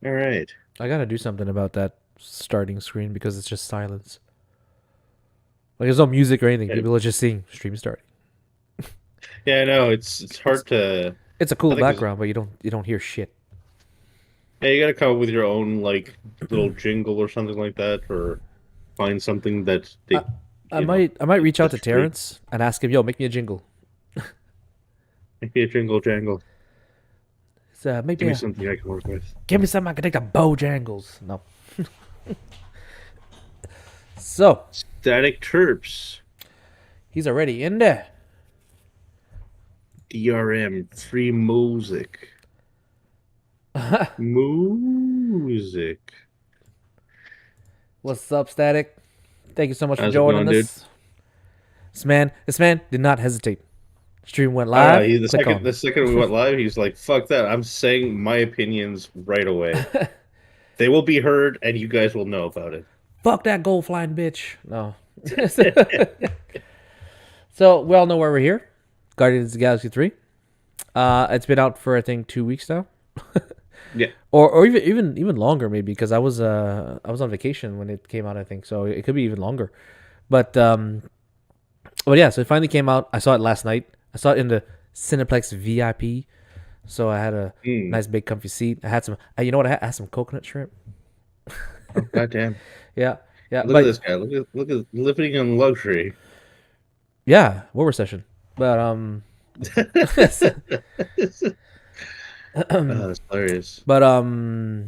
All right. I gotta do something about that starting screen because it's just silence. Like there's no music or anything. Yeah, People are just seeing stream starting. yeah, I know. It's It's hard to. it's a I cool think it's, background, but you don't hear shit. yeah, you got to come up with your own like little jingle or something like that, or find something that I they, I might like reach out to that's free. Terrence and ask him, yo, make me a jingle. Maybe a jingle jangle. So Give maybe me something I can work with. give me something I can take to Bojangles. No. So Static Terps, he's already in there. DRM, free music, music. What's up, Static? Thank you so much for How's it joining going, dude? us. This man did not hesitate. Stream went Oh no, live. he the Click second on. the second we went live, he's like, "Fuck that! I'm saying my opinions right away. They will be heard, and you guys will know about it." Fuck that gold flying bitch. No. So we all know why we're here. Guardians of the Galaxy 3. It's been out for I think 2 weeks now. Yeah, Or even longer maybe because I was on vacation when it came out I think so it could be even longer, but yeah, so it finally came out. I saw it last night. I saw it in the Cineplex VIP, so I had a mm. nice big comfy seat. I had some you know what I had some coconut shrimp. Oh goddamn! Yeah, yeah, Look at but this guy. Look at living in luxury. yeah, war recession. But That's hilarious. but no,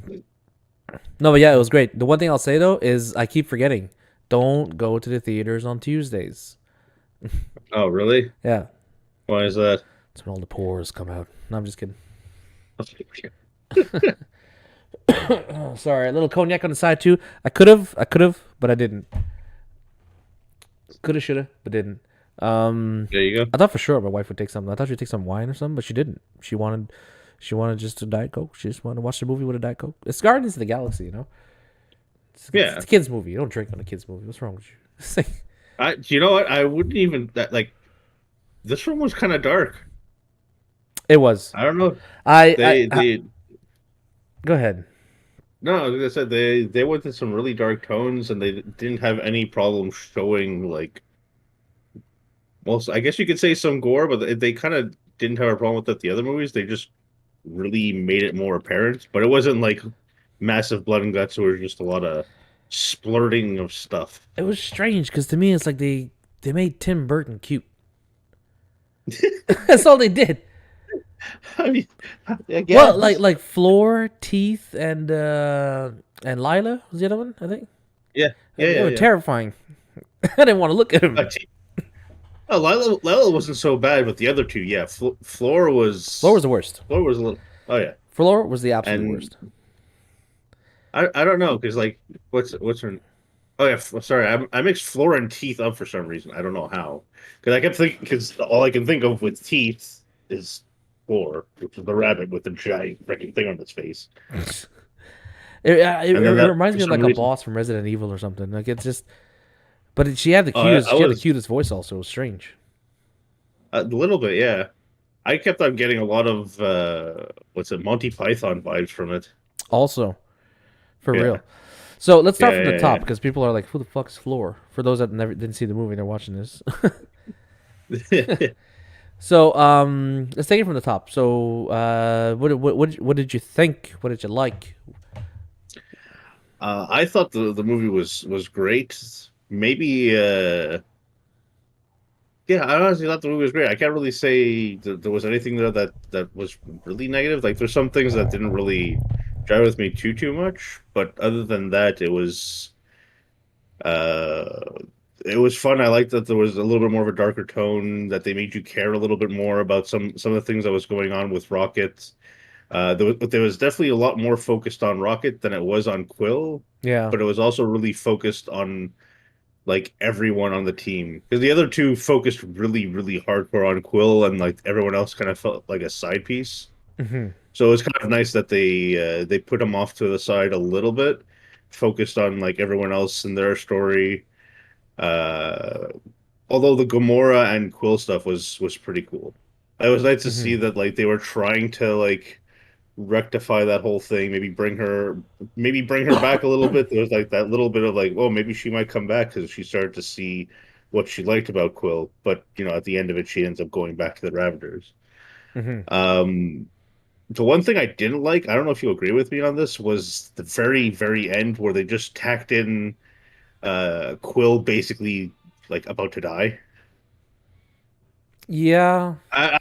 but yeah, it was great. The one thing I'll say though is I keep forgetting. Don't go to the theaters on Tuesdays. Oh, really? Yeah, Why is that? it's when all the pores come out. No, I'm just kidding. Oh, sorry, a little cognac on the side too. I could have, but I didn't. Coulda, shoulda, but didn't. There you go. I thought for sure my wife would take something. I thought she'd take some wine or something, but she didn't. She wanted just a diet coke. She just wanted to watch the movie with a diet coke. It's Guardians of the Galaxy, you know. It's Yeah. a kids movie. You don't drink on a kids movie. What's wrong with you? You know what? I wouldn't even that like this one was kind of dark. It was. I don't know. I They go ahead. no, like I said, they went to some really dark tones, and they didn't have any problem showing like, well, I guess you could say some gore, but they kind of didn't have a problem with that. The other movies, they just really made it more apparent, but it wasn't like massive blood and guts. It was just a lot of splurting of stuff. It was strange because to me it's like they made Tim Burton cute. That's all they did. I mean, I Well, like guess. like Floor, Teeth, and Lila was the other one. I think Yeah, yeah, they yeah, were yeah. terrifying. I didn't want to look at him. Oh, Lila wasn't so bad, but the other two, yeah, Floor Floor was was the worst. Floor was a little. Oh yeah, Floor was the absolute and worst. I don't know because like what's her? Oh yeah, sorry, I mixed Floor and Teeth up for some reason. I don't know how because I kept thinking because all I can think of with Teeth is Floor, which is the rabbit with the giant freaking thing on its face, It and then that reminds for me of some like a reason. boss from Resident Evil or something. Like it's just, but she had the Oh, I cutest. She had the was cutest voice. Also, it was strange. a little bit, yeah. I kept on getting a lot of what's it, Monty Python vibes from it. Also, for Yeah, real. So let's start from the yeah, top because people are like, "Who the fuck's Floor?" For those that never didn't see the movie, they're watching this. yeah. So let's take it from the top. So what did you think? What did you like? I thought the movie was great. Maybe yeah, I honestly thought the movie was great. I can't really say that there was anything there that was really negative. Like there's some things that didn't really jive with me too much, but other than that, uh it was fun. I liked that there was a little bit more of a darker tone, that they made you care a little bit more about some of the things that was going on with Rocket. But there was definitely a lot more focused on Rocket than it was on Quill, Yeah. but it was also really focused on like everyone on the team because the other two focused really hardcore on Quill, and like everyone else kind of felt like a side piece. Hmm. So it was kind of nice that they put them off to the side a little bit, focused on like everyone else and their story. Uh, Although the Gamora and Quill stuff was pretty cool. It was nice to see Hmm. that like they were trying to like rectify that whole thing, maybe bring her back a little bit. There was like that little bit of like, well, maybe she might come back because she started to see what she liked about Quill. But at the end of it, she ends up going back to the Ravagers. Hmm. Um, the one thing I didn't like, I don't know if you agree with me on this, was the very, very end where they just tacked in Quill basically like about to die. Yeah, I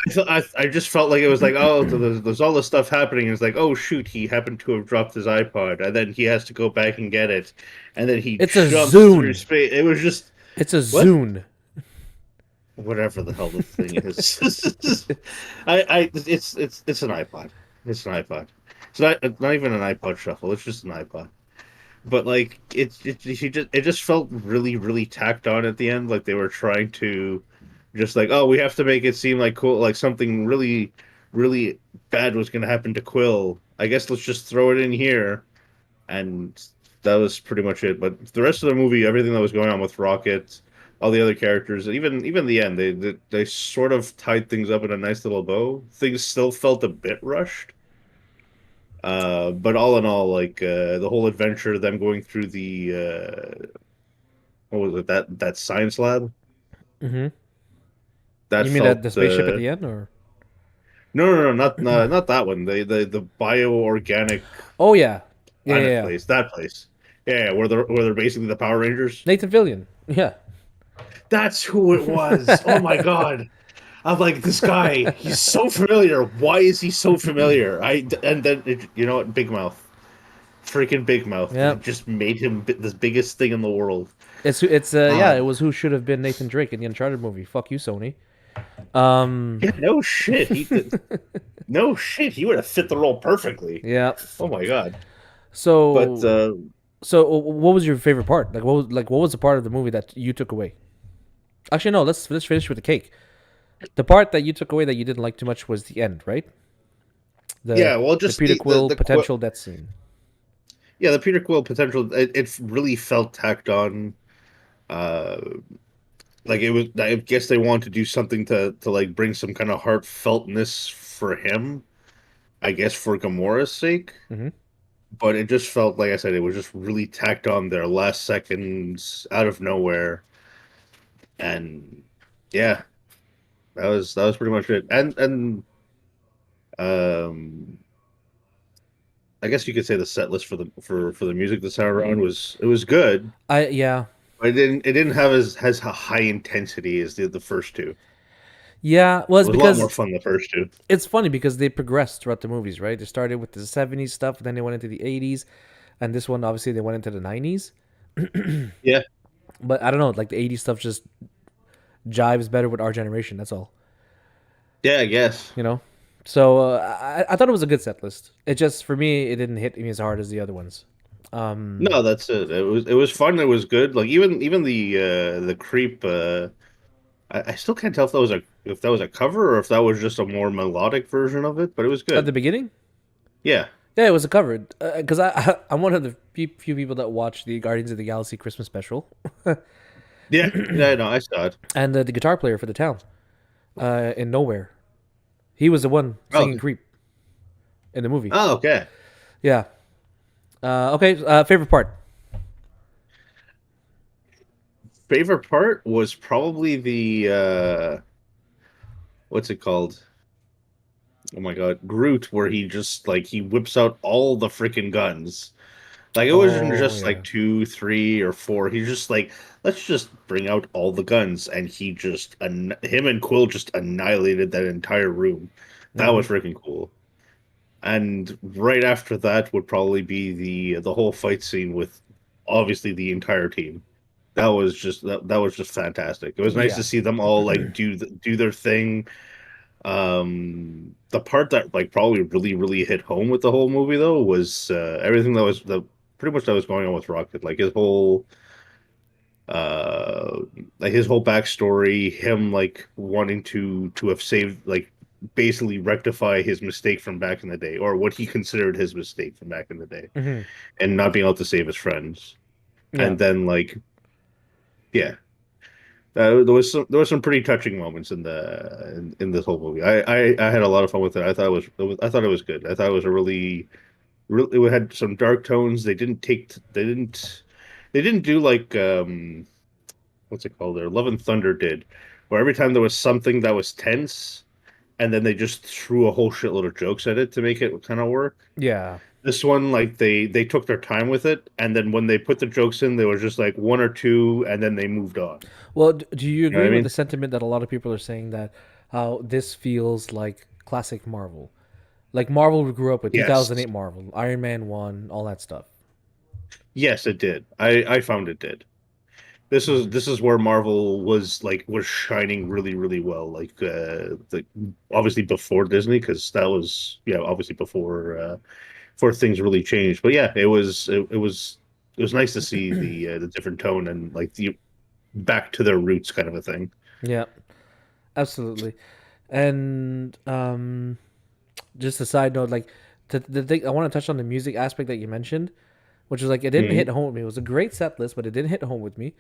just felt like it was like, oh, there's all this stuff happening, and it's like, oh shoot, he happened to have dropped his iPod, and then he has to go back and get it, and then he it's a jumps through Zune. space. It was just It's a what, Zune. whatever the hell the thing is. It's an iPod. It's an iPod. It's not even an iPod Shuffle. It's just an iPod. But like it just felt really really tacked on at the end, like they were trying to just like, oh, we have to make it seem like cool, like something really really bad was going to happen to Quill. I guess let's just throw it in here, and that was pretty much it. But the rest of the movie, everything that was going on with Rocket, all the other characters, even the end, they sort of tied things up in a nice little bow. Things still felt a bit rushed, but all in all, like the whole adventure, them going through the what was it, that science lab, Hmm. that You mean that the felt spaceship at the end, or? no, not that one. The bioorganic Oh yeah, yeah, yeah, planet yeah. place, that place. Yeah, where they're basically the Power Rangers. Nathan Fillion. Yeah. That's who it was. Oh my God. I'm like, this guy, he's so familiar. Why is he so familiar? And then you know what? Big Mouth. Freaking Big Mouth. Yeah. It just made him the biggest thing in the world. It's yeah, Uh, it was who should have been Nathan Drake in the Uncharted movie. Fuck you, Sony. Um, yeah, no shit. No shit. He would have fit the role perfectly. yeah. Oh my God. But So what was your favorite part? What was the part of the movie that you took away? Actually, no. Let's finish with the cake. The part that you took away that you didn't like too much was the end, right? The yeah, well, the just Peter Quill the potential death scene. yeah, the Peter Quill potential. It really felt tacked on. Uh, like it was. I guess they wanted to do something to like bring some kind of heartfeltness for him. I guess for Gamora's sake. Hmm. But it just felt like I said, it was just really tacked on there last seconds out of nowhere, and yeah, that was pretty much it. And um, I guess you could say the set list for the music this time around was good, I yeah but it didn't have as a high intensity as the first two. yeah. Well, It it's was a lot more because fun the first two. it's funny because they progressed throughout the movies, right? They started with the '70s stuff, then they went into the '80s, and this one obviously they went into the '90s. Yeah, But I don't know, like the '80s stuff just jives better with our generation. That's all, yeah, I guess. you know. So I thought it was a good set list. It just for me it didn't hit me as hard as the other ones. Um, No, that's it. It was fun. It was good. Like even the creep. I still can't tell if that was a cover or if that was just a more melodic version of it, but it was at the good. beginning, Yeah, yeah, it was a cover because I'm one of the few people that watch the Guardians of the Galaxy Christmas special, yeah, yeah. No, I saw it. and the guitar player for the town in Nowhere, he was the one Oh, singing okay. "Creep" in the movie. Oh, okay. Yeah. Okay. Favorite part. Favorite part was probably the what's it called? Oh my God, Groot, where he just like he whips out all the freaking guns. Like it wasn't Oh just yeah. like two, three, or four. He's just like, let's just bring out all the guns, and him and Quill just annihilated that entire room. That Hmm. was freaking cool. And right after that would probably be the whole fight scene with obviously the entire team. That was just fantastic. It was nice Yeah. to see them all like do their thing. The part that like probably really really hit home with the whole movie though was everything that was the pretty much that was going on with Rocket, uh like his whole backstory, him like wanting to have saved, like basically rectify his mistake from back in the day, or what he considered his mistake from back in the day, Hmm. and not being able to save his friends. Yeah. And then like, yeah, there was some pretty touching moments in this whole movie. I had a lot of fun with it. I thought it was good. I thought it was a really it had some dark tones. They didn't do like what's it called there? Love and Thunder did, where every time there was something that was tense, and then they just threw a whole shitload of jokes at it to make it kind of work. Yeah. This one, like they took their time with it, and then when they put the jokes in, there was just like one or two, and then they moved on. Well, do you You know what agree I with the mean? sentiment that a lot of people are saying that how this feels like classic Marvel? Like Marvel we grew up with, Yes, 2008 Marvel, Iron Man 1, all that stuff. yes, it did. I found it did. Hmm. This is where Marvel was shining really well. Obviously before Disney, because that was obviously before things really changed. But yeah, it was nice to see the different tone and like the back to their roots kind of a thing. Yeah, absolutely. And just a side note, like the thing I want to touch on the music aspect that you mentioned, which was like it didn't hit Mm-hmm. home with me. It was a great set list, but it didn't hit home with me.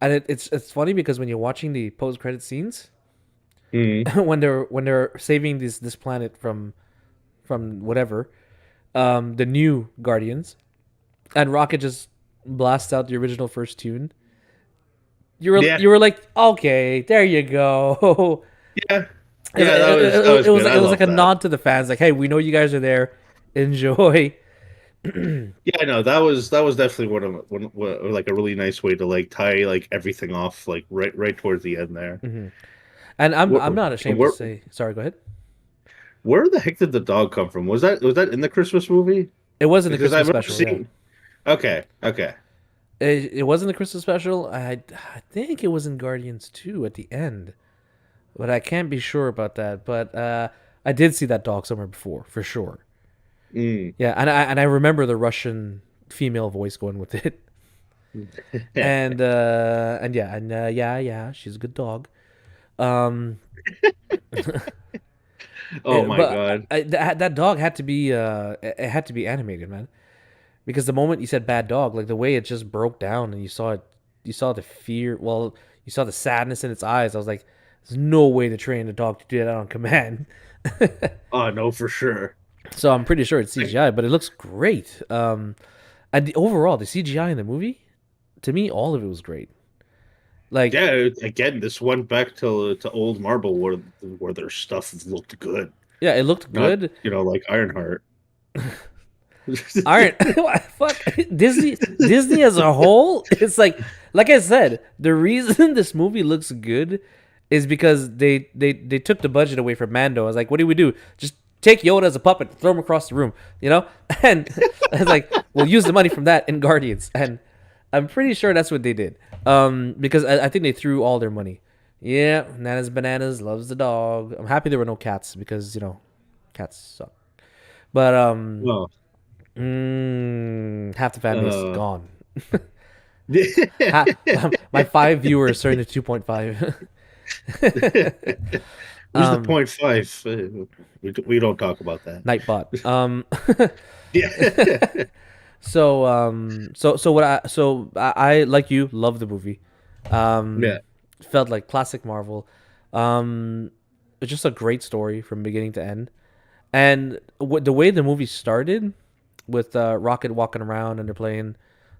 And it's funny because when you're watching the post credit scenes, Mm-hmm. when they're saving this planet from whatever, the new Guardians, and Rocket just blasts out the original first tune. Yeah, You were like, okay, there you go. yeah, It, yeah. That it, was it was good. like I it was like love a that. nod to the fans, like, hey, we know you guys are there, enjoy. Yeah, no, that was definitely like a really nice way to like tie like everything off like right towards the end there. Hmm. And Where, I'm not ashamed to where say. Sorry, go ahead. where the heck did the dog come from? Was that in the Christmas movie? It wasn't the Because I Christmas remember special, yeah. seeing. Okay, okay. It wasn't the Christmas special. I think it was in Guardians 2 at the end, but I can't be sure about that. But I did see that dog somewhere before, for sure. Mm. Yeah, and I remember the Russian female voice going with it. And yeah, and yeah, she's a good dog. Um, Oh my but God. that dog had to be it had to be animated, man. Because the moment you said bad dog, like the way it just broke down and you saw the fear. Well, you saw the sadness in its eyes. I was like, there's no way to train a dog to do that on command. Oh no, for sure. So I'm pretty sure it's Like, CGI, but it looks great. And overall, the CGI in the movie, to me, all of it was great. Like, yeah, again, this went back to old Marvel where their stuff looked good, yeah, it looked not good. like Ironheart. Aren't fuck Disney as a whole? It's like I said, the reason this movie looks good is because they took the budget away from Mando. I was like, what do we do? Just take Yoda as a puppet, throw him across the room, you know? And I was like, we'll use the money from that in Guardians, and I'm pretty sure that's what they did. Because I think they threw all their money. Yeah, Nana's bananas loves the dog. I'm happy there were no cats because cats suck. But Oh, half the fan base uh, gone. who's My 5 viewers turned to 2.5. the um, point five? We don't talk about that. Nightbot. Yeah, So what I like you love the movie. yeah, Felt like classic Marvel. Um, it's just a great story from beginning to end. And the way the movie started with Rocket walking around and they're playing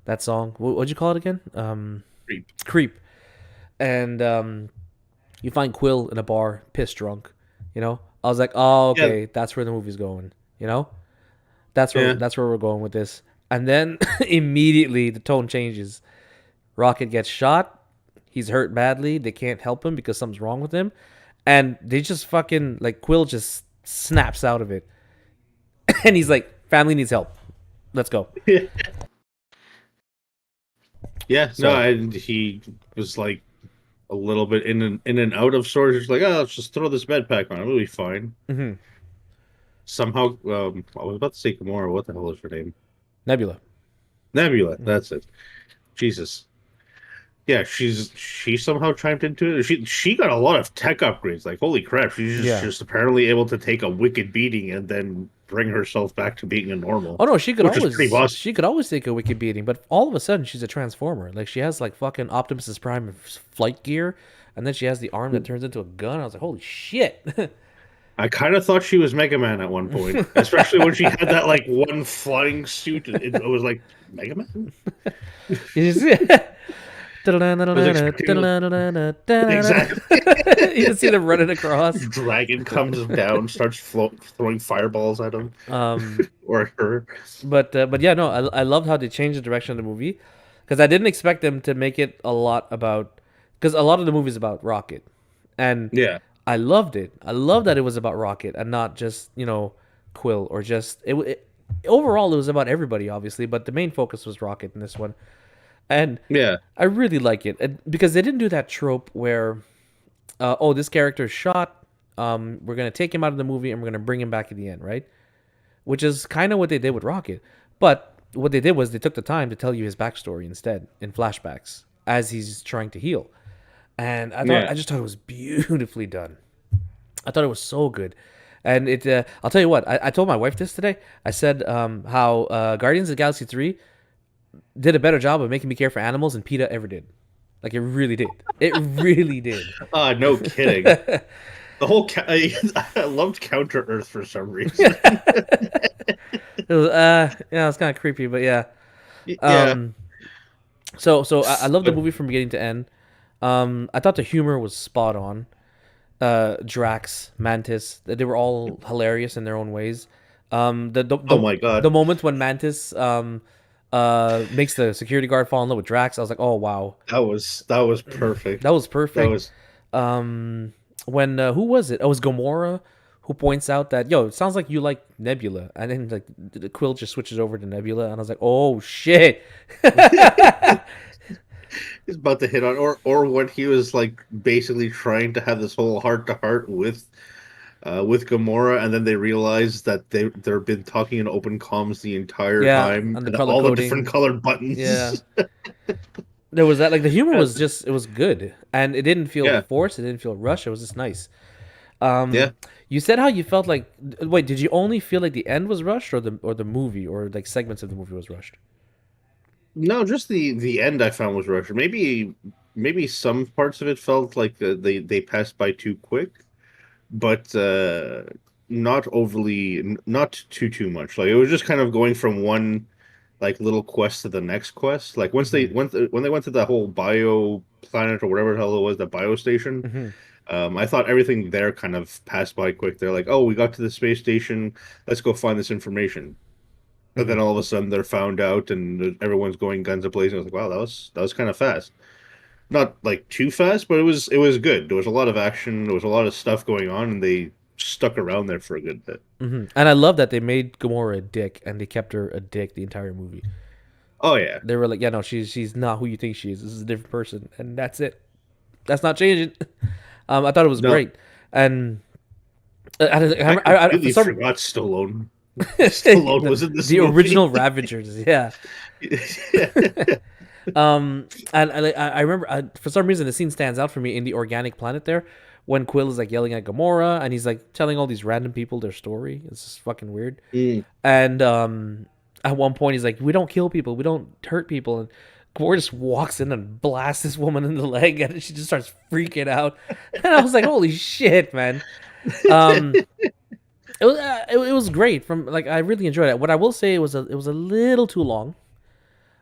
that song. What'd you call it again? creep. Creep. And you find Quill in a bar, pissed drunk. I was like, oh, Yeah, okay, that's where the movie's going. yeah, That's where we're going with this. And then immediately the tone changes. Rocket gets shot. He's hurt badly. They can't help him because something's wrong with him. And they just fucking like Quill just snaps out of it. And he's like, family needs help. Let's go. yeah. No, So, and he was like a little bit in and out of sorts. Just like, oh, let's just throw this med pack on. It'll be fine. mhm. Somehow, I was about to say Gamora. What the hell is her name? Nebula. Nebula. Mhm. That's it. Jesus. Yeah, she somehow chimed into it. She got a lot of tech upgrades. Like, holy crap, she's Yeah. just apparently able to take a wicked beating and then bring herself back to being a normal, Oh no, she could which is pretty always awesome. she could always take a wicked beating, but all of a sudden she's a transformer. Like she has like fucking Optimus's Prime flight gear, and then she has the arm that turns into a gun. I was like, holy shit. I kind of thought she was Mega Man at one point, especially when she had that like one flying suit. It was like Mega Man. You see? I was expecting exactly. You just see them running across. Dragon comes down, starts throwing fireballs at him Um, or her. but yeah, no, I loved how they changed the direction of the movie because I didn't expect them to make it a lot about because a lot of the movie is about Rocket, and Yeah, I loved it. I love that it was about Rocket and not just Quill or just it. Overall, it was about everybody, obviously, but the main focus was Rocket in this one, and yeah, I really like it because they didn't do that trope where, oh, this character is shot. We're gonna take him out of the movie and we're gonna bring him back at the end, right? Which is kind of what they did with Rocket. But what they did was they took the time to tell you his backstory instead in flashbacks as he's trying to heal. And yeah. I just thought it was beautifully done. I thought it was so good. And I'll tell you what, I told my wife this today. I said how Guardians of the Galaxy 3 did a better job of making me care for animals than PETA ever did. Like, it really did. It really did. No kidding. The whole I loved Counter Earth for some reason. It was, yeah, it's kind of creepy, but yeah. Yeah, Um, so I love the but movie from beginning to end. I thought the humor was spot on. Drax, Mantis, they were all hilarious in their own ways. oh my god, The moment when Mantis makes the security guard fall in love with Drax, I was like, oh wow, that was perfect. that was That perfect. was When who was it? Oh, it was Gamora who points out that it sounds like you like Nebula, and then like the Quill just switches over to Nebula, and I was like, oh shit. he's about to hit on, or when he was like basically trying to have this whole heart to heart with Gamora, and then they realized that they've been talking in open comms the entire Yeah, time, and the and color all the different coding. colored Yeah. buttons. There was that, like, the humor was just, it was good, and it didn't feel Yeah, forced, it didn't feel rushed, it was just nice. yeah. You said how you felt like, wait, did you only feel like the end was rushed, or the movie, or like segments of the movie was rushed? No, just the end I found was rushed. Maybe some parts of it felt like they passed by too quick, but not overly, not too much. Like it was just kind of going from one like little quest to the next quest. Like once they Mm-hmm. went when they went to that whole bio planet or whatever the hell it was, the bio station. Mm-hmm. I thought everything there kind of passed by quick. They're like, oh, we got to the space station. Let's go find this information. But Mm-hmm. then all of a sudden they're found out and everyone's going guns a-blazing. I was like, wow, that was kind of fast. Not like too fast, but it was good. There was a lot of action. There was a lot of stuff going on, and they stuck around there for a good bit. Mm-hmm. And I love that they made Gamora a dick, and they kept her a dick the entire movie. Oh yeah, They were like, yeah, no, she's not who you think she is. This is a different person, and that's it. That's not changing. I thought it was no, great, and I for completely some forgot Stallone. Stallone the, was in this the movie. original Ravagers, yeah. And I remember for some reason the scene stands out for me in the organic planet there when Quill is like yelling at Gamora and he's like telling all these random people their story. It's just fucking weird. Mm. And at one point he's like, "We don't kill people, we don't hurt people," and Gamora just walks in and blasts this woman in the leg, and she just starts freaking out. And I was like, "Holy shit, man!" Um, it was great. From like I really enjoyed it. What I will say it was a little too long.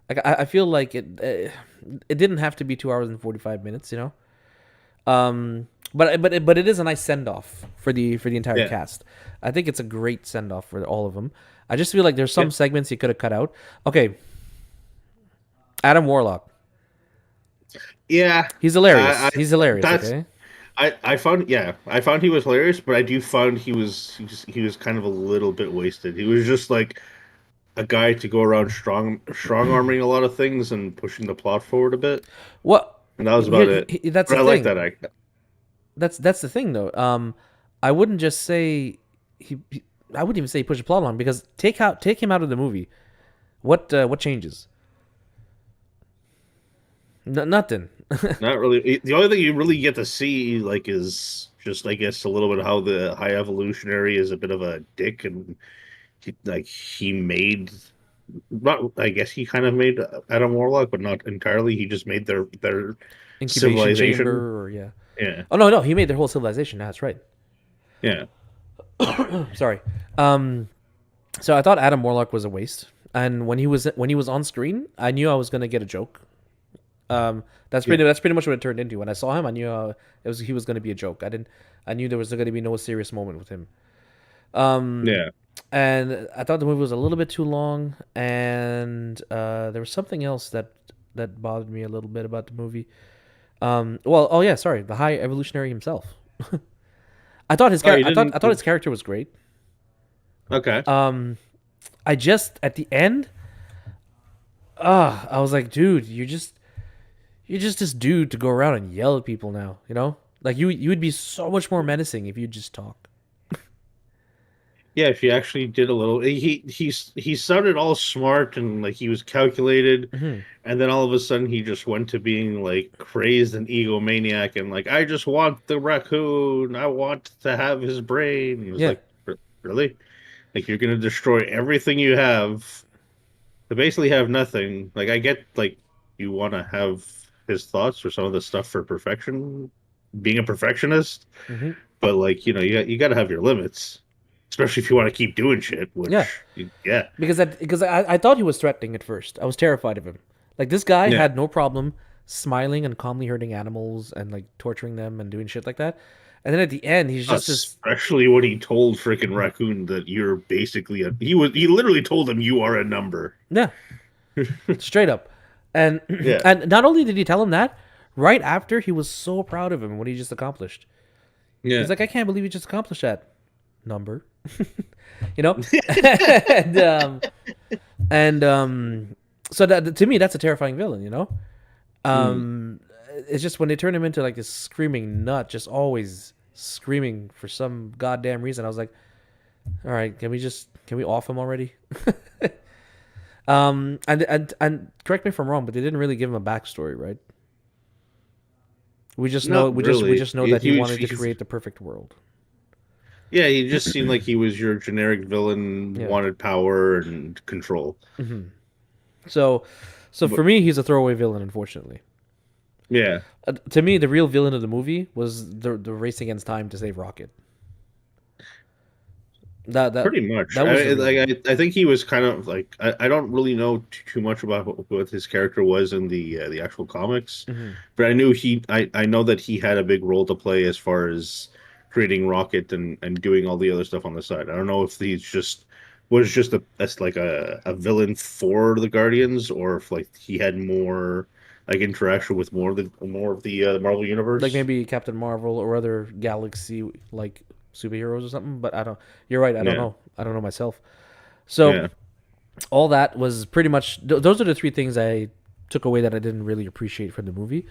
Like I feel like it didn't have to be 2 hours and 45 minutes, you know. But it is a nice send off for the entire Yeah, cast. I think it's a great send off for all of them. I just feel like there's yeah, some segments you could have cut out. Okay, Adam Warlock, yeah. he's I hilarious. He's hilarious. that's Okay. I found he was hilarious, but I do find he was kind of a little bit wasted. He was just like a guy to go around strong arming a lot of things and pushing the plot forward a bit, What? and that was about it. That's But the I like thing. that actor. That's the thing though. I wouldn't just say I wouldn't even say he pushed the plot along because take him out of the movie. What changes? Nothing. Not really. The only thing you really get to see, like, is just, I guess, a little bit how the High Evolutionary is a bit of a dick, and he made, not, I guess he kind of made Adam Warlock, but not entirely. He just made their Incubation civilization. chamber, or yeah. Yeah, Oh no, no, he made their whole civilization. That's right. yeah. Sorry. Um, so I thought Adam Warlock was a waste, and when he was on screen, I knew I was gonna get a joke. Yeah. That's pretty much what it turned into. When I saw him, I knew he was gonna be a joke. I knew there was gonna be no serious moment with him. Um, Yeah. and I thought the movie was a little bit too long, and there was something else that bothered me a little bit about the movie. Well, oh yeah, sorry, the High Evolutionary himself. Oh, you I didn't. thought his character was great. Okay. Um, I just at the end, I was like, dude, you're just this dude to go around and yell at people now. You know, like you would be so much more menacing if you just talk. Yeah, she actually did a little. He sounded all smart and like he was calculated, Hmm. and then all of a sudden he just went to being like crazed and egomaniac and like I just want the raccoon. I want to have his brain. He was Yeah. like, Really? Like you're gonna destroy everything you have to basically have nothing." Like I get like you want to have his thoughts or some of the stuff for perfection, being a perfectionist, Hmm. but like you got to have your limits, especially if you want to keep doing shit. Yeah. Yeah, Because I thought he was threatening at first. I was terrified of him. Like this guy yeah. had no problem smiling and calmly hurting animals and like torturing them and doing shit like that. And then at the end, he's just this. Especially when he told freaking Mhm. Raccoon that you're basically a. He literally told him you are a number. Yeah, straight up. And Yeah, and not only did he tell him that, right after he was so proud of him what he just accomplished. He's yeah. like, I can't believe he just accomplished that number. you know, and so that to me that's a terrifying villain. You know, Hmm. um, it's just when they turn him into like this screaming nut, just always screaming for some goddamn reason. I was like, all right, can we off him already? And correct me if I'm wrong, but they didn't really give him a backstory, right? Not We really. just know that he wanted to He's create the perfect world. yeah. He just seemed like he was your generic villain, Yeah. wanted power and control. Hmm. So, so But for me, he's a throwaway villain, unfortunately. yeah, To me, the real villain of the movie was the race against time to save Rocket. That that pretty much. that was the real villain. I think he was kind of like I don't really know too much about what his character was in the actual comics, Hmm. but I knew I know that he had a big role to play as far as creating Rocket and doing all the other stuff on the side. I don't know if he's just was just a as like a villain for the Guardians or if like he had more like interaction with more of the Marvel Like universe. maybe Captain Marvel or other galaxy like superheroes or something. But I don't. You're right. I don't Yeah, know. I don't know myself. So yeah. all that was pretty much. Those are the three things I took away that I didn't really appreciate from the movie.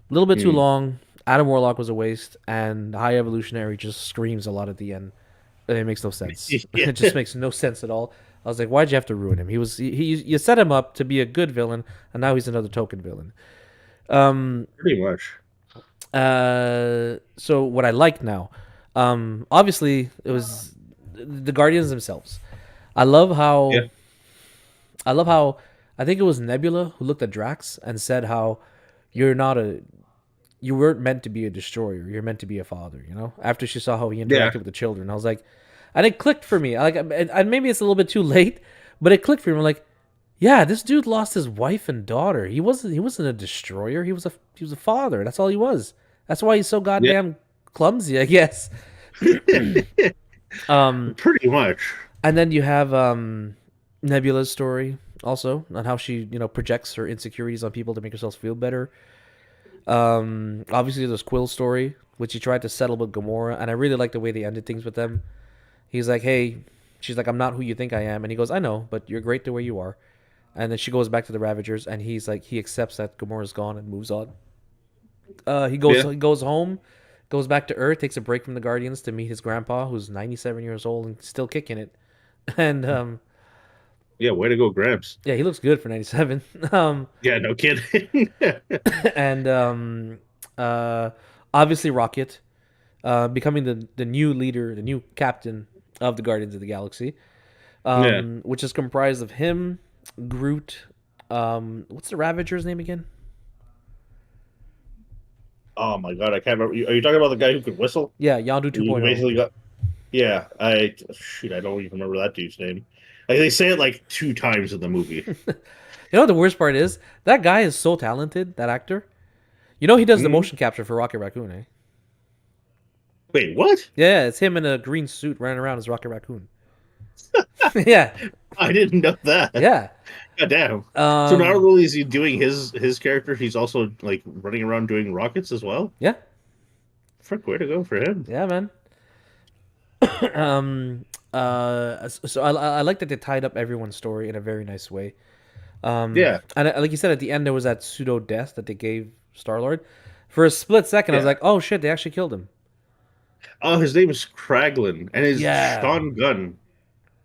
A little bit too Mm. long. Adam Warlock was a waste, and High Evolutionary just screams a lot at the end. And it makes no sense. Yeah, It just makes no sense at all. I was like, why'd you have to ruin him? You set him up to be a good villain, and now he's another token villain. Um, pretty much. so what I like now, obviously it was the Guardians themselves. I love Yeah, how I love how I think it was Nebula who looked at Drax and said how you're not a you weren't meant to be a destroyer. You're meant to be a father. You know. After she saw how he yeah. interacted with the children, I was like, and it clicked for me. And maybe it's a little bit too late, but it clicked for me. I'm like, yeah, this dude lost his wife and daughter. He wasn't a destroyer. He was a father. That's all he was. That's why he's so Yeah. goddamn clumsy, I guess. Um, Pretty much. and then you have Nebula's story also on how she projects her insecurities on people to make herself feel better. Obviously there's Quill's story, which he tried to settle with Gamora, and I really like the way they ended things with them. He's like, "Hey," she's like, "I'm not who you think I am," and he goes, "I know, but you're great the way you are." And then she goes back to the Ravagers, and he's like, he accepts that Gamora's gone and moves on. Yeah. He goes home, goes back to Earth, takes a break from the Guardians to meet his grandpa, who's 97 years old and still kicking it. And Yeah, way to go, Gramps. Yeah, he looks good for 97. Yeah, no kidding. And uh, obviously Rocket, becoming the new leader, the new captain of the Guardians of the Galaxy, Yeah. which is comprised of him, Groot. What's the Ravager's name again? Oh my God, I can't remember. Are you talking about the guy who could whistle? Yeah, Yondu You 2.0. basically got. Yeah, I shoot, I don't even remember that dude's name. Like they say it like two times in the movie. You know what the worst part is? That guy is so talented. That actor. You know he does the Hmm? motion capture for Rocket Raccoon, eh? Wait, what? Yeah, it's him in a green suit running around as Rocket Raccoon. Yeah, I didn't know that. yeah. God damn. So not Um, only is he doing his character, he's also like running around doing rockets as well. yeah, Frick, way to go for him. yeah, man. um, so I like that they tied up everyone's story in a very nice way. Yeah, And like you said, at the end there was that pseudo death that they gave Star Lord. For a split second, I was yeah. like, "Oh shit, they actually killed him." Oh, his name is Kraglin, and his Yeah, Sean Gunn.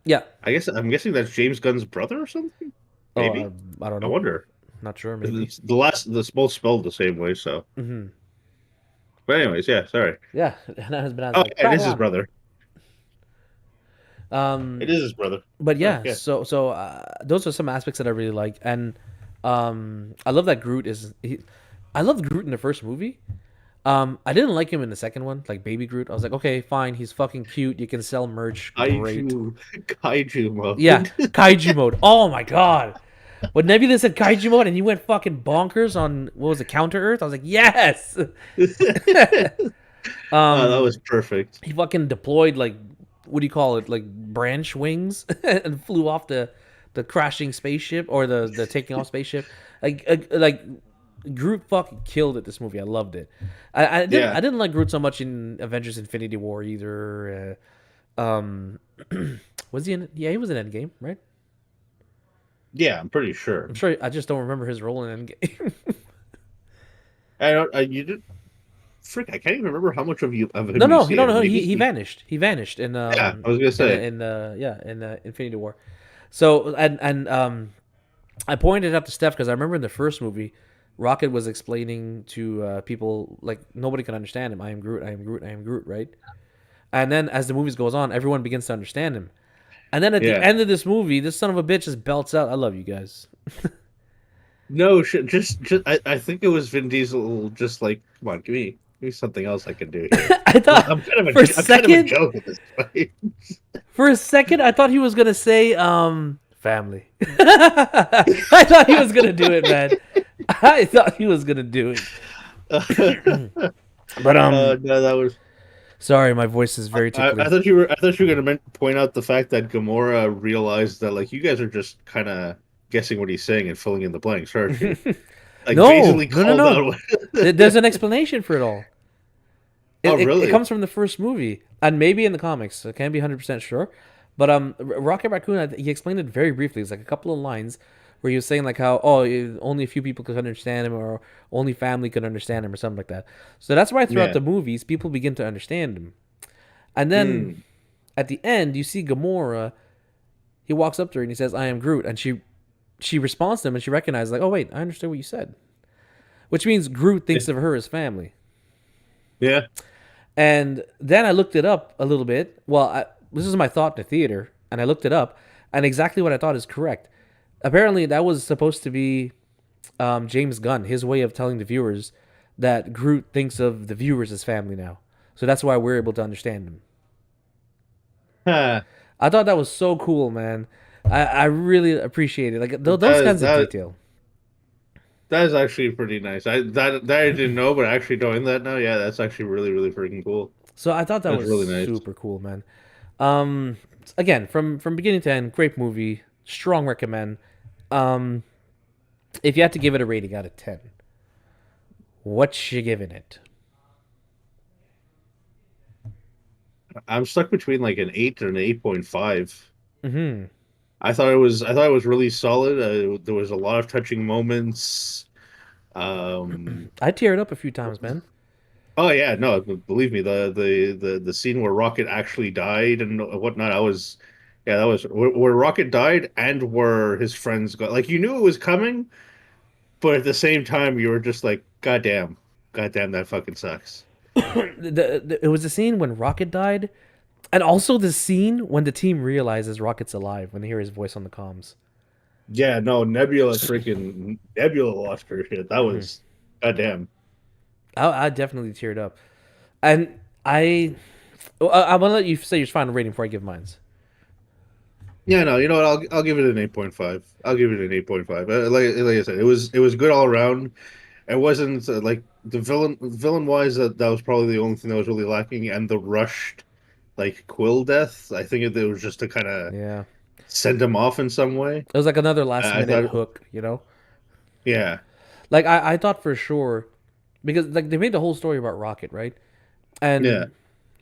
yeah. I'm guessing that's James Gunn's brother or something. Oh, Maybe. I don't I know. wonder. Not sure. Maybe. It's the both spelled the same way. So, Hmm. but anyways, yeah. Sorry. Yeah, and his banana's Oh, like yeah, it is his crackling. brother. It Um, is his brother. but Right, yeah, yeah. those are some aspects that I really like, and I love that I loved Groot in the first movie. I didn't like him in the second one, like Baby Groot. I was like, okay, fine, he's fucking cute. You can sell merch, great. Kaiju Yeah, mode. kaiju mode. Oh my god, when Nebula said kaiju mode and he went fucking bonkers on what was it, Counter Earth? I was like, yes. Oh, that um, was perfect. he fucking deployed like what do you call it, like branch wings and flew off the crashing spaceship or the taking off spaceship. Like Groot fucking killed it this movie. I loved it. Yeah, I didn't like Groot so much in Avengers Infinity War either. Was he in? Yeah, he was in Endgame, right? yeah, I'm pretty I'm sure. sure. I just don't remember his role in Endgame. I don't. You did. Frick, I can't even remember how much of No, him you no, see. no, no. Maybe. He vanished. He vanished in Yeah, I was gonna say. Infinity War. So I pointed out to Steph because I remember in the first movie, Rocket was explaining to people like nobody can understand him. I am Groot. I am Groot. I am Groot. Right. And then as the movies goes on, everyone begins to understand him. And then at the Yeah. end of this movie, this son of a bitch just belts out, "I love you guys." No shit. Just. I think it was Vin Diesel. Just like, come on, give me something else I can do here. I thought for a I'm kind of a second, joke at this point. I thought he was gonna say family. I thought he was gonna do it, man. I thought he was gonna do it. But No, that was. sorry, my voice is very I tickly. thought I thought you were gonna point out the fact that Gamora realized that like you guys are just kind of guessing what he's saying and filling in the blanks, aren't you? Like No, basically no, no, called no. out. There's an explanation for it all. Oh, It really? comes from the first movie and maybe in the comics. I can't be 100% sure. But Rocket Raccoon, he explained it very briefly. It's like a couple of lines where he was saying like how only a few people could understand him or only family could understand him or something like that. So that's why throughout Yeah. the movies people begin to understand him. And then Hmm. at the end you see Gamora. He walks up to her and he says, "I am Groot," and she responds to him and she recognizes like, "Oh wait, I understood what you said," which means Groot thinks of her as family. Yeah. And then I looked it up a little bit. Well, this is my thought in the theater, and I looked it up, and exactly what I thought is correct. Apparently, that was supposed to be James Gunn, his way of telling the viewers that Groot thinks of the viewers as family now. So that's why we're able to understand him. Huh. I thought that was so cool, man. I really appreciate it. Like those That kinds of that detail. that is actually pretty nice. That I didn't know, but actually knowing that now, yeah, that's actually really freaking cool. So I thought that That's was really nice. super cool, man. Um, again, from beginning to end, great movie. Strong recommend. Um, if you had to give it a rating out of 10, what you giving it? I'm stuck between like an 8 and an 8.5. Mm-hmm. I thought it was really solid. There was a lot of touching moments. Um, I teared up a few times, man. oh yeah, no, believe me, the scene where Rocket actually died and whatnot, I was Yeah, that was where Rocket died and where his friends got. Like you knew it was coming, but at the same time, you were just like, God damn, that fucking sucks. It was the scene when Rocket died, and also the scene when the team realizes Rocket's alive when they hear his voice on the comms. Yeah, no, Nebula lost her shit. That Mm-hmm. was goddamn. I definitely teared up, and I want to let you say your final rating before I give mine. Yeah, no, you know what? I'll give it an 8.5. I'll give it an 8.5. Like I said, it was good all around. It wasn't like the villain wise that was probably the only thing that was really lacking, and the rushed like Quill death. I think it was just to kind of Yeah, send him off in some way. it was like another last I minute thought, hook, you know. yeah, Like I thought for sure because like they made the whole story about Rocket, right? yeah,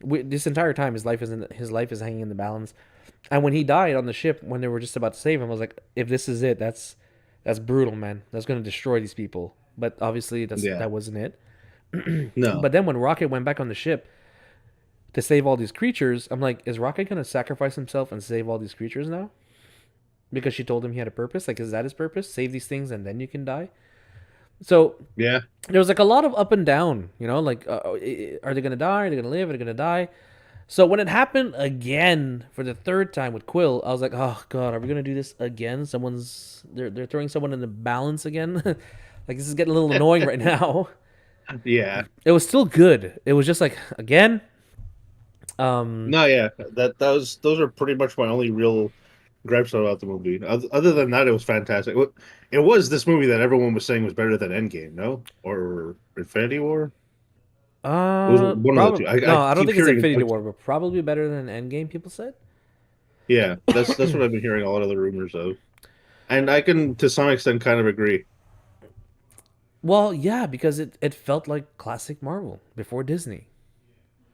And this entire time his life is hanging in the balance. And when he died on the ship, when they were just about to save him, I was like, if this is it, that's brutal, man. That's gonna destroy these people. But obviously, yeah. that wasn't it. No, But then when Rocket went back on the ship to save all these creatures, I'm like, is Rocket gonna sacrifice himself and save all these creatures now? Because she told him he had a purpose. Like, is that his purpose? Save these things and then you can die. So yeah, there was like a lot of up and down. You know, like, are they gonna die? Are they gonna live? Are they gonna die? So when it happened again for the third time with Quill, I was like, "Oh God, are we gonna do this again? They're throwing someone in the balance again. Like this is getting a little annoying right now." yeah. It was still good. It was just like again. Um, No, yeah. Those are pretty much my only real gripes about the movie. Other than that, it was fantastic. It was this movie that everyone was saying was better than Endgame, no? Or Infinity War? It was one of the probably two. I no. I don't keep think it's hearing, Infinity War, but probably better than Endgame. People said. yeah, that's what I've been hearing a lot of the rumors of, and I can to some extent kind of agree. Well, yeah, because it felt like classic Marvel before Disney.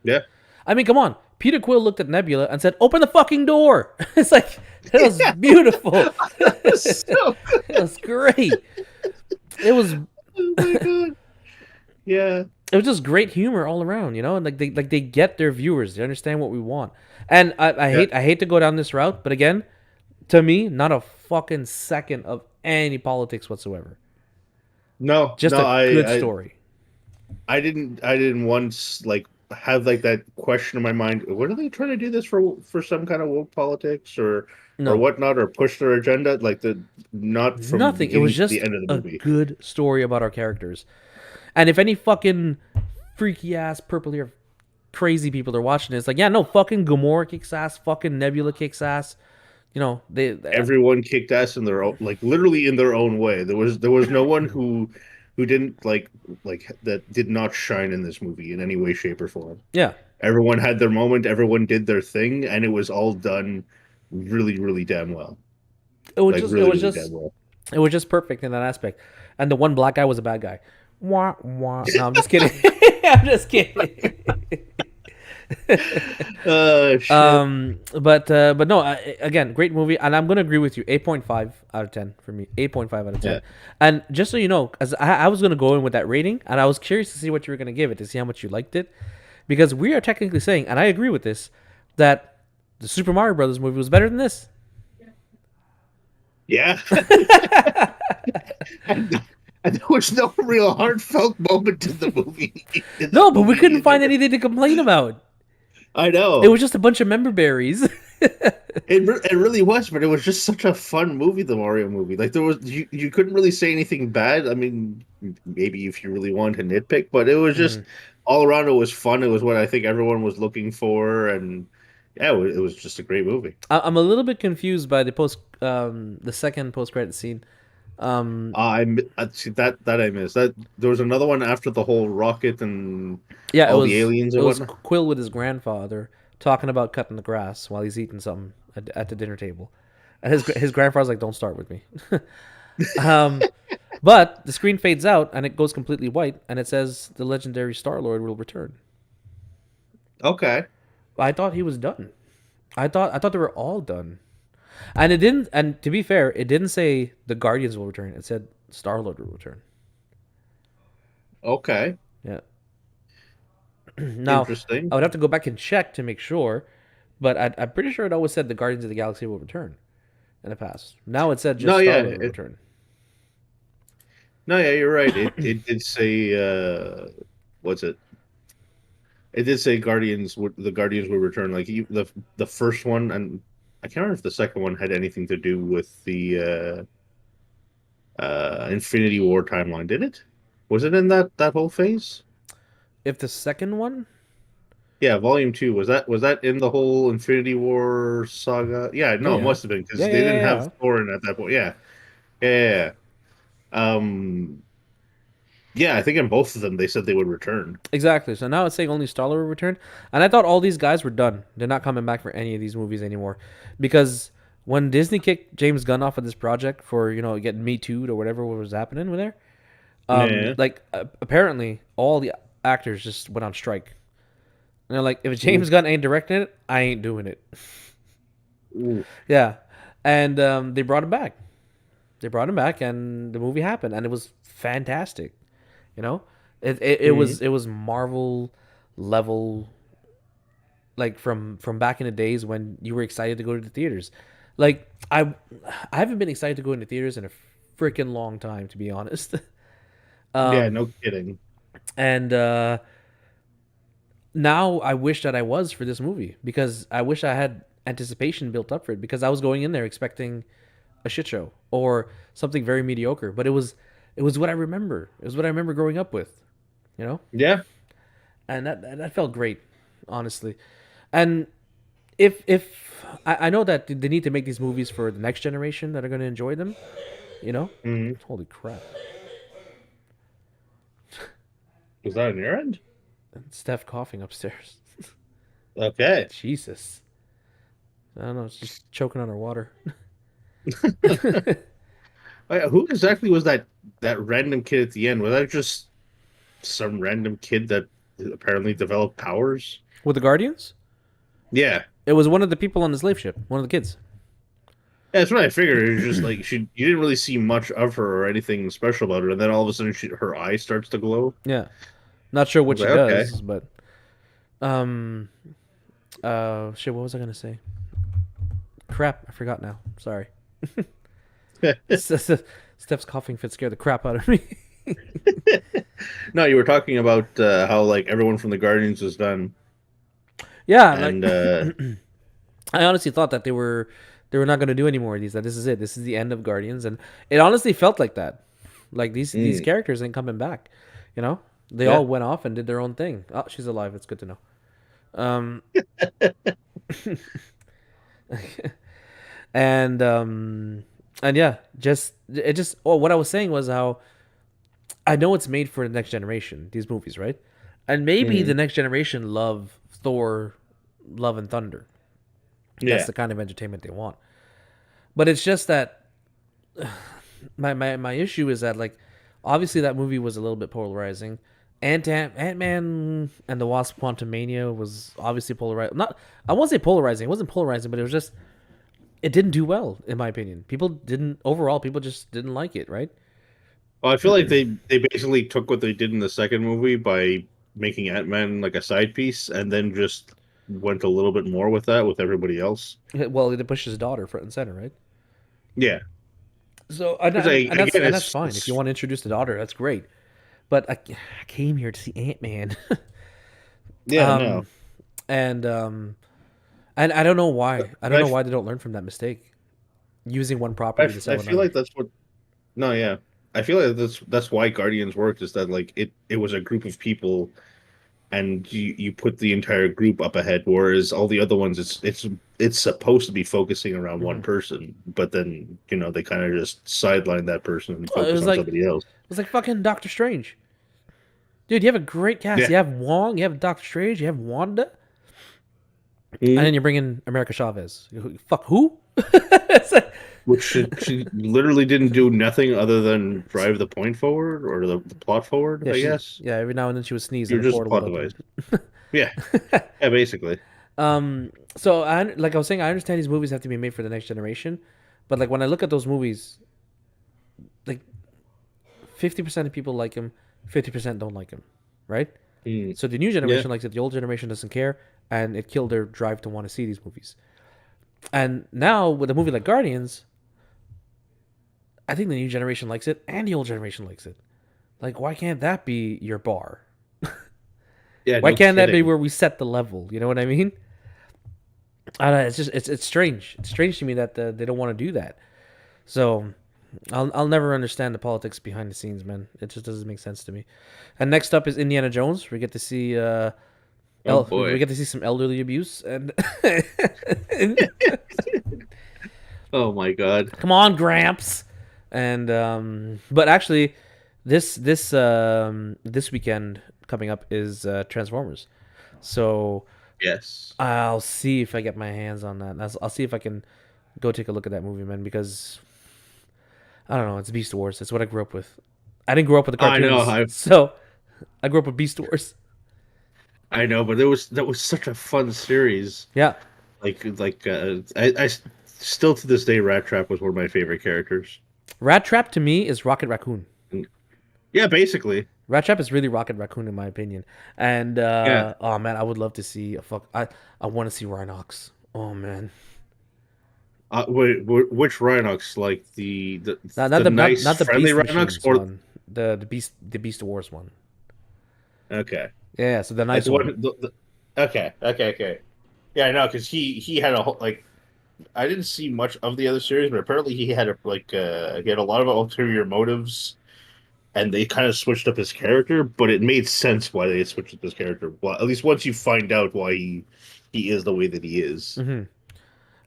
Yeah, I mean, come on. Peter Quill looked at Nebula and said, "Open the fucking door." It's like it was yeah, beautiful. so It was great. It was oh my god, yeah, it was just great humor all around, you know, and like they get their viewers, they understand what we want. And yeah. I hate to go down this route, but again, to me, not a fucking second of any politics whatsoever. No, Just no, a good story. I didn't once like have like that question in my mind. What are they trying to do this for some kind of woke politics or No, whatnot or push their agenda? Like the not from nothing. It was beginning to the just end of the a movie. good story about our characters. And if any fucking freaky ass purple hair crazy people are watching it, it's like, yeah, no, fucking Gamora kicks ass, fucking Nebula kicks ass. You know, Everyone kicked ass in their own, like literally in their own way. There was no one who didn't like that did not shine in this movie in any way, shape, or form. yeah. Everyone had their moment. Everyone did their thing, and it was all done really, really damn well. Like It really, was really damn just well. it was just perfect in that aspect. And the one black guy was a bad guy. Wah wah. No, I'm just kidding. I'm just kidding. Shit. But no. Again, great movie, and I'm gonna agree with you. 8.5 out of 10 for me. 8.5 out of Yeah. 10. And just so you know, as I was gonna go in with that rating, and I was curious to see what you were gonna give it to see how much you liked it, because we are technically saying, and I agree with this, that the Super Mario Brothers movie was better than this. Yeah. and, and there was no real heartfelt moment in the movie in No, that but we movie couldn't find either. anything to complain about. I It know. was just a bunch of member berries. It really was, but it was just such a fun movie, the Mario movie. Like there was you couldn't really say anything bad. I mean, maybe if you really want to nitpick, but it was just Mhm. all around it was fun. It was what I think everyone was looking for, and yeah, it was just a great movie. I'm a little bit confused by the second post credit scene. Um, I see that I missed. That there was another one after the whole rocket and yeah, all the aliens it and was whatnot. Quill with his grandfather talking about cutting the grass while he's eating something at the dinner table, and his grandfather's like, "Don't start with me." um, but the screen fades out and it goes completely white, and it says the legendary Star Lord will return. Okay, I thought he was done. I thought they were all done. And it didn't. And to be fair, it didn't say the Guardians will return. It said Star Lord will return. okay, Yeah. Now, I interesting. would have to go back and check to make sure, But I'm pretty sure it always said the Guardians of the Galaxy will return in the past. Now it said No, just Star yeah, Lord will return. no, yeah, you're right. It did say what's it? It did say the Guardians would return. Like the first one, and I can't remember if the second one had anything to do with the Infinity War timeline. Did it? Was it in that whole phase? If the second one, Yeah, Volume 2, was that in the whole Infinity War saga? Yeah, yeah, no, it yeah, must have been yeah, because yeah, they didn't yeah, have yeah. Thor in at that point. Yeah, yeah, yeah. Yeah, I think in both of them they said they would return. Exactly. So now it's saying only Star Lord will return, and I thought all these guys were done. They're not coming back for any of these movies anymore, because when Disney kicked James Gunn off of this project for getting Me Too or whatever was happening with there, Yeah. like apparently all the actors just went on strike. And they're like, if Ooh, James Gunn ain't directing it, I ain't doing it. ooh. Yeah, and they brought him back. They brought him back, and the movie happened, and it was fantastic. You know, it Mhm. was Marvel level, like from back in the days when you were excited to go to the theaters. Like I haven't been excited to go into theaters in a freaking long time, to be honest. Yeah, um, no kidding. and now I wish that I was for this movie, because I wish I had anticipation built up for it, because I was going in there expecting a shit show or something very mediocre. But it was what I remember. It was what I remember growing up with, you know, Yeah. and that felt great, honestly. And if I know that they need to make these movies for the next generation that are going to enjoy them, you know. Mhm. Holy crap! Was that on your end? Steph coughing upstairs. Okay. Jesus, I don't know. It's just choking on her water. Who exactly was that random kid at the end? Was that just some random kid that apparently developed powers? With the Guardians, Yeah. it was one of the people on the slave ship, one of the kids. Yeah, that's what I figured. It was just like you didn't really see much of her or anything special about her, and then all of a sudden her eye starts to glow. Yeah, not sure I what was she like, okay. does, but um, shit. What was I gonna say? Crap, I forgot now. Sorry. Steph's coughing fit scared the crap out of me. No, you were talking about how like everyone from the Guardians was done, Yeah, like and I honestly thought that they were not going to do any more of these. That this is it. This is the end of Guardians, and it honestly felt like that. Like these mm, characters ain't coming back. You know, they yeah, all went off and did their own thing. Oh, she's alive. It's good to know. Um, and yeah, just it just. Oh, what I was saying was how I know it's made for the next generation. These movies, right? And maybe the mm, next generation love Thor, Love and Thunder. That's yeah. the kind of entertainment they want. But it's just that my issue is that, like, obviously that movie was a little bit polarizing. Ant Man and the Wasp: Quantumania was obviously polarizing. Not, I won't say polarizing. It wasn't polarizing, but it was just, it didn't do well in my opinion. People didn't overall. People just didn't like it, right? Well, I feel like they basically took what they did in the second movie by making Ant-Man like a side piece, and then just went a little bit more with that with everybody else. Well, it pushed his daughter front and center, right? Yeah, So because again, and that's fine. If you it's want to introduce the daughter, that's great. But I came here to see Ant Man. yeah, no. um, and I don't know why. I don't I know why they don't learn from that mistake, using one I, property to I sell feel another. like that's what. No, yeah, I feel like that's why Guardians worked is that like it was a group of people and you put the entire group up ahead, whereas all the other ones, it's supposed to be focusing around one Hmm. person, but then they kind of just sideline that person and It focus was on like somebody else. fucking Doctor Strange, dude. You have a great cast. Yeah. You have Wong, you have Doctor Strange, you have Wanda, and Mhm. then you bring in America Chavez. Fuck who? It's like- Which she literally didn't do nothing other than drive the point forward or the plot forward, yeah, I she. guess. Yeah, every now and then she would sneeze and You're a just a portal would plot open. device. Yeah, yeah, basically. So like I was saying, I understand these movies have to be made for the next generation, but like when I look at those movies, like 50% of people like him, 50% don't like him, right? Mm. So the new Yeah. generation likes it, the old generation doesn't care. and it killed their drive to want to see these movies. And now with a movie like Guardians, I think the new generation likes it and the old generation likes it. Like, why can't that be your bar? Yeah, Why no can't that be kidding. where we set the level? You know what I mean? I don't know, it's just it's strange. It's strange to me that they don't want to do that. So I'll never understand the politics behind the scenes, man. It just doesn't make sense to me. And next up is Indiana Jones. We get to see Oh we boy. get to see some elderly abuse and Oh my God. come on, Gramps. And but actually, this weekend coming up is Transformers. So Yes. I'll see if I get my hands on that. I'll see if I can go take a look at that movie, man. Because I don't know, it's Beast Wars. It's what I grew up with. I didn't grow up with the I know. cartoons, so I grew up with Beast Wars. I know, but that was such a fun series. Yeah, I still to this day, Rat Trap was one of my favorite characters. Rat Trap to me is Rocket Raccoon. And- yeah, basically. Rat Trap is really Rocket Raccoon in my opinion. And Yeah. oh man, I would love to see a fuck. I want to see Rhinox. Oh man, Wait, which Rhinox? Like not the the nice, not the friendly Beast Rhinox, Machines or one. The Beast Wars one. okay, Yeah, so the like nice the one. one. Okay. Yeah, I know because he had a whole like I didn't see much of the other series, but apparently he had he had a lot of ulterior motives, and they kind of switched up his character. But it made sense why they switched up his character. Well, at least once you find out why he is the way that he is. Hmm.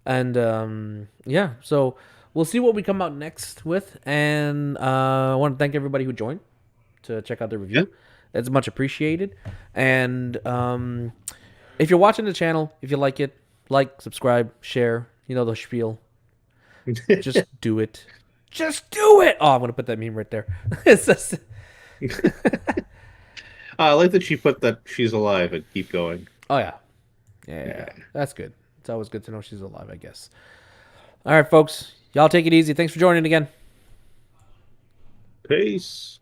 And yeah, so we'll see what we come out next with. And I want to thank everybody who joined to check out the Yeah. review. It's much appreciated. And if you're watching the channel, if you like, subscribe, share. You know the spiel. Just do it. Just do it. Oh, I'm gonna put that meme right there. It's just- I like that she put that she's alive and keep going. oh yeah. Yeah, Yeah. that's good. It's always good to know she's alive, I guess. All right, folks. Y'all take it easy. Thanks for joining again. Peace.